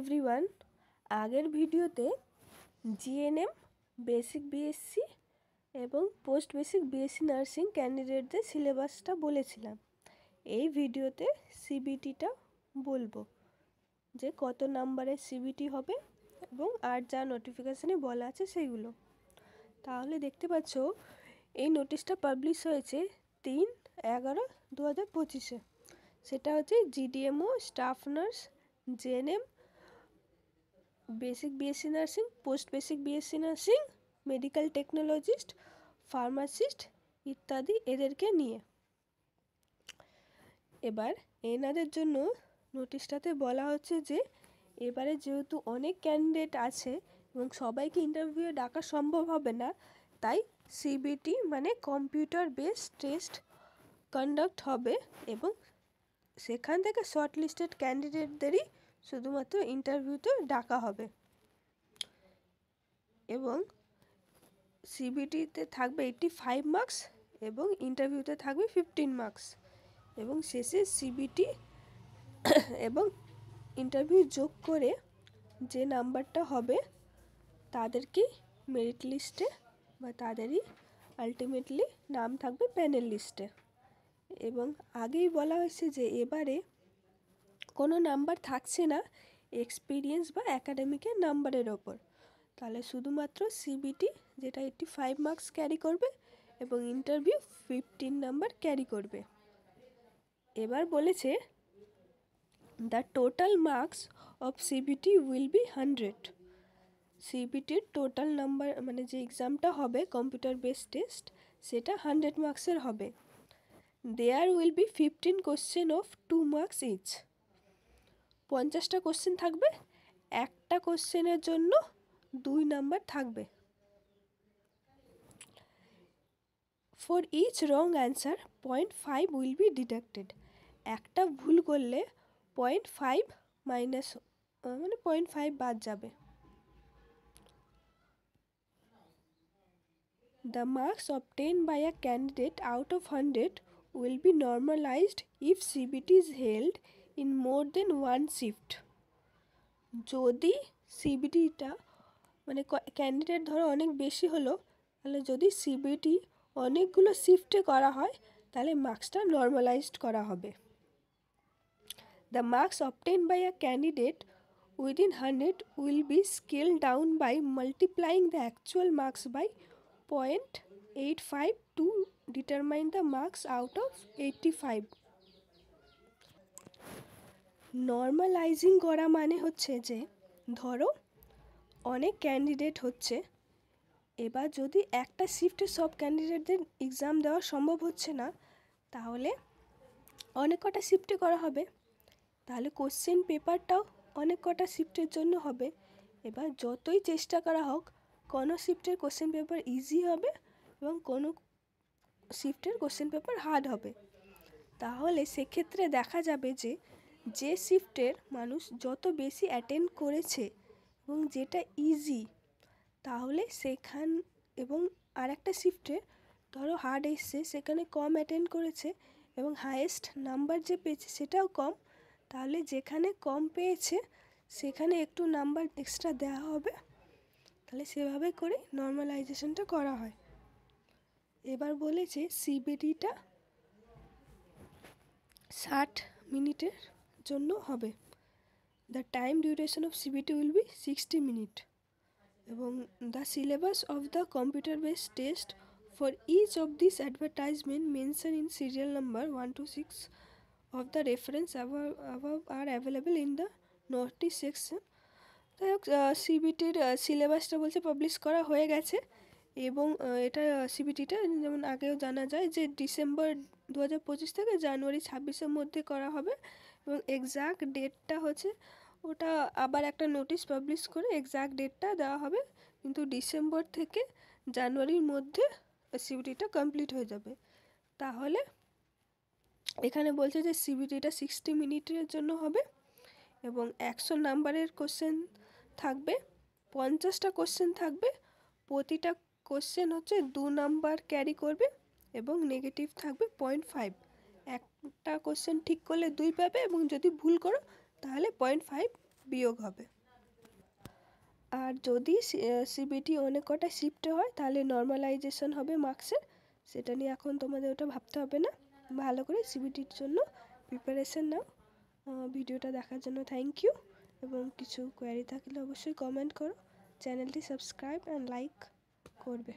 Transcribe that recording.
Everyone. আগের ভিডিওতে GNM, basic BSc এবং পোস্ট বেসিক বিএসসি নার্সিং ক্যান্ডিডেটদের সিলেবাসটা বলেছিলাম। এই ভিডিওতে সিবিটিটা বলবো যে কত নাম্বারের সিবিটি হবে এবং আর যা নোটিফিকেশানে বলা আছে সেইগুলো। তাহলে দেখতে পাচ্ছ এই নোটিশটা পাবলিশ হয়েছে 3/11/2025-এ। সেটা হচ্ছে GDMO, staff nurse, GNM, basic BSc nursing, post basic BSc nursing, medical technologist, pharmacist ইত্যাদি এদেরকে নিয়ে। এবার এনাদের জন্য নোটিশটাতে বলা হচ্ছে যে এবারে যেহেতু অনেক ক্যান্ডিডেট আছে এবং সবাইকে ইন্টারভিউয়ে ডাকা সম্ভব হবে না, তাই সিবিটি মানে কম্পিউটার বেসড টেস্ট কন্ডাক্ট হবে এবং সেখান থেকে শর্ট লিস্টেড ক্যান্ডিডেটদেরই শুধুমাত্র ইন্টারভিউতে ডাকা হবে এবং সিবিটিতে থাকবে 85 মার্কস এবং ইন্টারভিউতে থাকবে 15 মার্কস এবং শেষে সিবিটি এবং ইন্টারভিউ যোগ করে যে নাম্বারটা হবে তাদেরকেই মেরিট লিস্টে বা তাদেরই আলটিমেটলি নাম থাকবে প্যানেল লিস্টে। এবং আগেই বলা হয়েছে যে এবারে কোনো নাম্বার থাকছে না এক্সপিরিয়েন্স বা অ্যাকাডেমিকের নাম্বারের ওপর। তাহলে শুধুমাত্র সিবিটি যেটা 85 মার্কস ক্যারি করবে এবং ইন্টারভিউ 15 নাম্বার ক্যারি করবে। এবার বলেছে the total marks of CBT will be 100। সিবিটির টোটাল নাম্বার মানে যে এক্সামটা হবে কম্পিউটার বেসড টেস্ট সেটা 100 মার্কসের হবে। There will be 15 question of 2 marks each. 50টা কোশ্চেন থাকবে, একটা কোশ্চেনের জন্য 2 নাম্বার থাকবে। For each wrong answer 0.5 will be deducted. একটা ভুল করলে 0.5 মাইনাস মানে 0.5 বাদ যাবে। The marks obtained by a candidate out of 100 will be normalized if CBT is held in more than one shift. যদি সিবিটিটা মানে ক্যান্ডিডেট ধরো অনেক বেশি হলো, তাহলে যদি সিবিটি অনেকগুলো শিফটে করা হয় তাহলে মার্কসটা নর্মালাইজড করা হবে। The marks obtained by a candidate within 100 will be scaled down by multiplying the actual marks by 0.85 to determine the marks out of 85. Normalising করা মানে হচ্ছে যে ধরো অনেক ক্যান্ডিডেট হচ্ছে, এবার যদি একটা শিফটে সব ক্যান্ডিডেটদের এক্সাম দেওয়া সম্ভব হচ্ছে না তাহলে অনেক কটা শিফটে করা হবে, তাহলে কোশ্চেন পেপারটাও অনেক কটা শিফটের জন্য হবে। এবার যতই চেষ্টা করা হোক কোনো শিফটের কোশ্চেন পেপার ইজি হবে এবং কোনো শিফটের কোশ্চেন পেপার হার্ড হবে। তাহলে সেক্ষেত্রে দেখা যাবে যে যে শিফটের মানুষ যত বেশি অ্যাটেন্ড করেছে এবং যেটা ইজি তাহলে সেখান এবং আর একটা শিফটে ধরো হার্ড এসছে সেখানে কম অ্যাটেন্ড করেছে এবং হায়েস্ট নাম্বার যে পেয়েছে সেটাও কম, তাহলে যেখানে কম পেয়েছে সেখানে একটু নাম্বার এক্সট্রা দেওয়া হবে। তাহলে সেভাবে করে নর্মালাইজেশনটা করা হয়। এবার বলেছে সিবিটিটা 60 মিনিটের জন্য হবে। The time duration of CBT will be 60 minute এবং the syllabus of the computer based test for each of this advertisement mention in serial number 1 to 6 of the reference above are available in the notice section. যাই হোক সিবিটির সিলেবাসটা বলছে publish করা হয়ে গেছে এবং এটা সিবিটিটা যেমন আগেও জানা যায় যে ডিসেম্বর 2025 থেকে জানুয়ারি 26-এর মধ্যে করা হবে এবং এক্স্যাক্ট ডেটটা হচ্ছে ওটা আবার একটা নোটিশ পাবলিশ করে এক্স্যাক্ট ডেটটা দেওয়া হবে, কিন্তু ডিসেম্বর থেকে জানুয়ারির মধ্যে সিবিটিটা কমপ্লিট হয়ে যাবে। তাহলে এখানে বলছে যে সিবিটিটা 60 মিনিটের জন্য হবে এবং 100 নাম্বারের কোশ্চেন থাকবে, 50টা কোশ্চেন থাকবে, প্রতিটা কোশ্চেন হচ্ছে 2 নাম্বার ক্যারি করবে এবং নেগেটিভ থাকবে 0.5। একটা কোশ্চেন ঠিক করলে 2 পাবে এবং যদি ভুল করো তাহলে 0.5 বিয়োগ হবে। আর যদি সিবিটি অনেক কটা শিফটে হয় তাহলে নর্মালাইজেশন হবে মার্কসের, সেটা নিয়ে এখন তোমাদের ওটা ভাবতে হবে না। ভালো করে সিবিটির জন্য প্রিপারেশান নাও। ভিডিওটা দেখার জন্য থ্যাংক ইউ, এবং কিছু কোয়ারি থাকলে অবশ্যই কমেন্ট করো। চ্যানেলটি সাবস্ক্রাইব অ্যান্ড লাইক করবে।